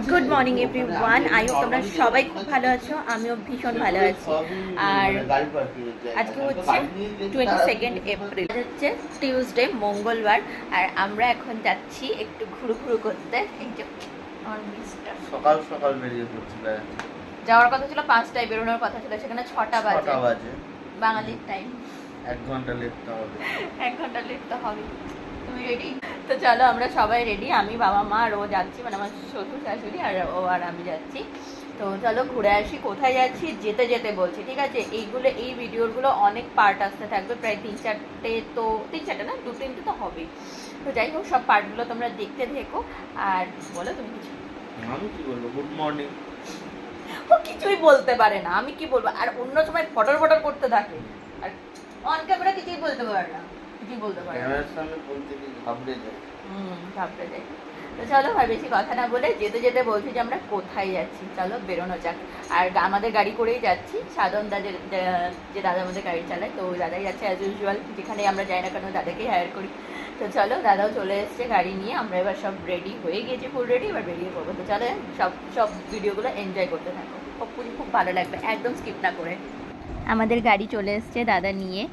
Good morning everyone, I hope তোমরা সবাই খুব ভালো আছো। আমিও ভীষণ ভালো আছি। আর আজকে হচ্ছে 22 এপ্রিল, হচ্ছে টিউসডে, মঙ্গলবার। আর আমরা এখন যাচ্ছি একটু ঘুরু ঘুরু করতে। এই যে আমার মিস্টার সকাল সকাল বেরিয়ে পড়ছিল। যাওয়ার কথা ছিল 5টায়, বেরোনোর কথা ছিল, সেখানে 6টা বাজে বাঙালির টাইম। 1 ঘন্টা লেট তো হবে। 1 ঘন্টা লেট তো হবে। তুমি রেডি? তো চলো আমরা সবাই রেডি। আমি, বাবা, মা আর ও যাচ্ছি, মানে আমার শ্বশুর শাশুড়ি আর ও আর আমি যাচ্ছি। তো চলো ঘুরে আসি। কোথায় যাচ্ছি যেতে যেতে বলছি, ঠিক আছে? এই ভিডিওগুলো অনেক পার্ট আসতে থাকবে, প্রায় 3-4টে, তো 3-4টে না, 2-3টে তো হবেই। তো যাই হোক, সব পার্টগুলো তোমরা দেখতে থেকো। আর বলো তুমি কিছু। আমি কি বলবো? Good morning. ও কিছুই বলতে পারে না, আমি কি বলবো? আর অন্য সময় ফটর ফটর করতে থাকে, আর অন ক্যামেরা কিছুই বলতে পারে না, কিছুই বলতে পারে না। ক্যামেরার সামনে বলতে কি ঘাবড়ে যায়। ঘাবড়ে যায়। তো চলো আর বেশি কথা না বলে যেতে যেতে বলছি যে আমরা কোথায় যাচ্ছি, চলো বেরোনো যাক। আর আমাদের গাড়ি করেই যাচ্ছি, সাধন দা যে দাদা আমাদের গাড়ি চালায়, তো ওই দাদাই যাচ্ছে অ্যাজ ইউজুয়াল, যেখানে আমরা যাই না কেন দাদাকেই হায়ার করি। তো চলো, দাদাও চলে এসছে গাড়ি নিয়ে, আমরা এবার সব রেডি হয়ে গেছি, ফুল রেডি, এবার বেরিয়ে পড়বো। তো চলো সব ভিডিওগুলো এনজয় করতে থাকো, খুব ভালো লাগবে, একদম স্কিপ না করে। আমাদের গাড়ি চলে এসছে দাদা নিয়ে।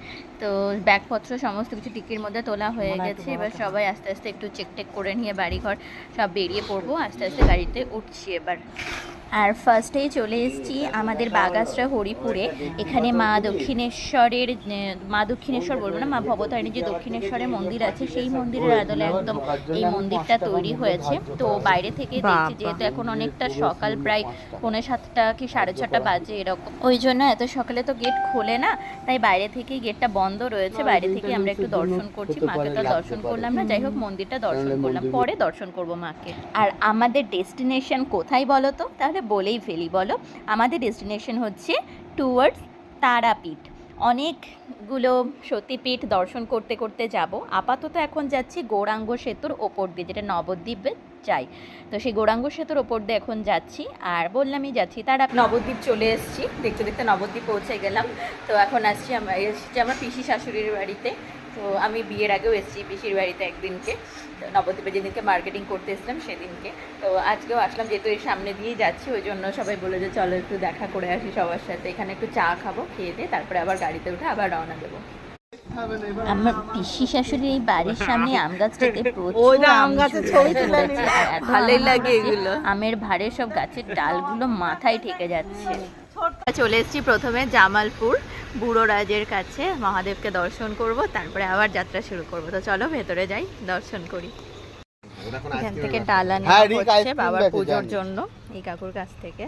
তো ব্যাগপত্র সমস্ত কিছু টিকির মধ্যে তোলা হয়ে গেছে। এবার সবাই আস্তে আস্তে একটু চেক টেক করে নিয়ে বাড়িঘর সব বেরিয়ে পড়বো, আস্তে আস্তে গাড়িতে উঠছি এবার। আর ফার্স্টেই চলে এসেছি আমাদের বাগাসরা হরিপুরে। এখানে মা দক্ষিণেশ্বর বলবো না, মা ভবতারিণী যে দক্ষিণেশ্বরের মন্দির আছে, সেই মন্দিরের আদলে একদম এই মন্দিরটা তৈরি হয়েছে। তো বাইরে থেকে দেখছি, যেহেতু এখন অনেকটা সকাল, প্রায় 6:45 কি 6:30 বাজে এরকম, ওই জন্য এত সকালে তো গেট খোলে না, তাই বাইরে থেকেই গেটটা বন্ধ রয়েছে। বাইরে থেকে আমরা একটু দর্শন করছি, মাকে তো দর্শন করলাম না, যাই হোক মন্দিরটা দর্শন করলাম, পরে দর্শন করব মাকে। আর আমাদের ডেস্টিনেশন কোথায় বলো তো? তাহলে বলেই ফেলি, বলো। আমাদের ডেস্টিনেশন হচ্ছে টুয়ার্ডস তারাপীঠ। অনেকগুলো সতীপীঠ দর্শন করতে করতে যাব। আপাতত এখন যাচ্ছি গৌরাঙ্গ সেতুর ওপর দিয়ে, যেটা নবদ্বীপে যাই। তো সেই গৌরাঙ্গ সেতুর ওপর দিয়ে এখন যাচ্ছি। আর বললামই যাচ্ছি তারা নবদ্বীপ চলে এসেছি, দেখতে দেখতে নবদ্বীপ পৌঁছে গেলাম। তো এখন এসেছি আমার পিসি শাশুড়ির বাড়িতে। তো আমি বিয়ের আগেও এসেছি পিসির বাড়িতে একদিনকে, নবদ্বীপে যেদিনকে মার্কেটিং করতে এসেছিলাম সেদিনকে। তো আজকেও আসলাম, যেহেতু এই সামনে দিয়েই যাচ্ছি, ওই জন্য সবাই বলে যে চলো একটু দেখা করে আসি সবার সাথে। এখানে একটু চা খাবো, খেয়ে দিয়ে তারপরে আবার গাড়িতে উঠে আবার রওনা দেবো। আমার পিসি শাশুড়ির এই বাড়ির সামনে আম গাছটাতে প্রচুর আম তুলেছে, ভালোই লাগে এগুলো। আমের ভারে সব গাছের ডালগুলো মাথায় ঠেকে যাচ্ছে। চলে এসেছি প্রথমে জামালপুর বুড়োরাজের কাছে, মহাদেবকে দর্শন করব, তারপরে আবার যাত্রা শুরু করব। তো চলো ভেতরে যাই, দর্শন করি। এখান থেকে ডালা নেওয়া হচ্ছে বাবার পুজোর জন্য এই কাকুর কাছ থেকে।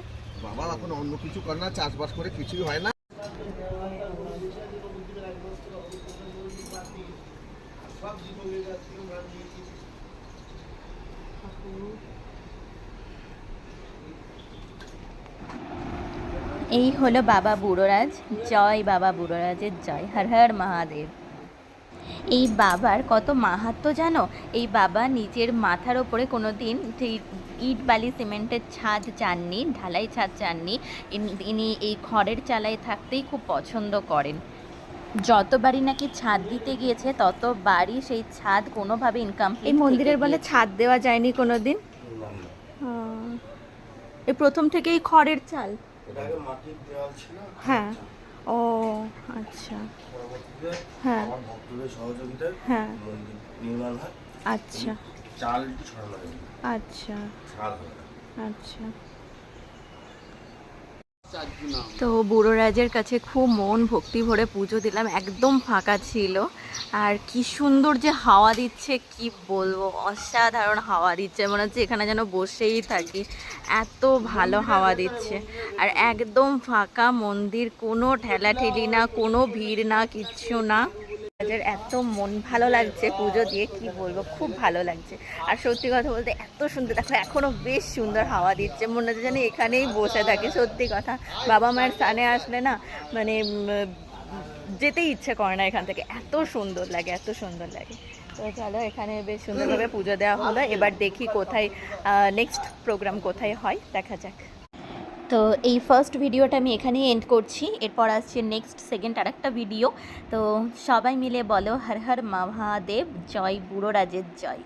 বাবা এখন অন্য কিছু কর না, চাষবাস করে কিছুই হয় না। এই হলো বাবা বুড়োরাজ। জয় বাবা বুড়োরাজের জয়, হর হর মহাদেব। এই বাবার কত মাহাত্ম্য জানো? এই বাবা নিজের মাথার ওপরে কোনো দিন ইট বালি সিমেন্টের ছাদ চাননি, ঢালাই ছাদ চাননি। ইনি এই খড়ের চালায় থাকতেই খুব পছন্দ করেন। যতবারই নাকি ছাদ দিতে গিয়েছে ততবারই সেই ছাদ কোনোভাবে ইনকমপ্লিট। এই মন্দিরের বলে ছাদ দেওয়া যায়নি কোনো দিন, এই প্রথম থেকেই খড়ের চাল। হ্যাঁ, ও আচ্ছা, হ্যাঁ হ্যাঁ, আচ্ছা আচ্ছা আচ্ছা। তো বুড়োরাজের কাছে খুব মন ভক্তি ভরে পুজো দিলাম, একদম ফাঁকা ছিল। আর কি সুন্দর যে হাওয়া দিচ্ছে, কি বলবো, অসাধারণ হাওয়া দিচ্ছে, মনে হচ্ছে এখানে যেন বসেই থাকি, এত ভালো হাওয়া দিচ্ছে। আর একদম ফাঁকা মন্দির, কোনো ঠেলাঠেলি না, কোনো ভিড় না, কিচ্ছু না। এত মন ভালো লাগছে পুজো দিয়ে, কি বলবো, খুব ভালো লাগছে। আর সত্যি কথা বলতে এত সুন্দর, দেখো এখনো বেশ সুন্দর হাওয়া দিচ্ছে, মনে হচ্ছে যেন এখানেই বসে থাকি। সত্যি কথা, বাবা মায়ের স্থানে আসলে না, মানে যেতেই ইচ্ছে করে না এখান থেকে, এত সুন্দর লাগে, এত সুন্দর লাগে। তো চলো, এখানে বেশ সুন্দরভাবে পুজো দেওয়া হলো। এবার দেখি কোথায় নেক্সট প্রোগ্রাম কোথায় হয়, দেখা যাক। তো এই ফার্স্ট ভিডিওটা আমি এখানেই এন্ড করছি, এরপর আসছে নেক্সট সেকেন্ড আরেকটা ভিডিও। তো সবাই মিলে বলো হর হর মহাদেব জয়, বুড়োরাজের জয়।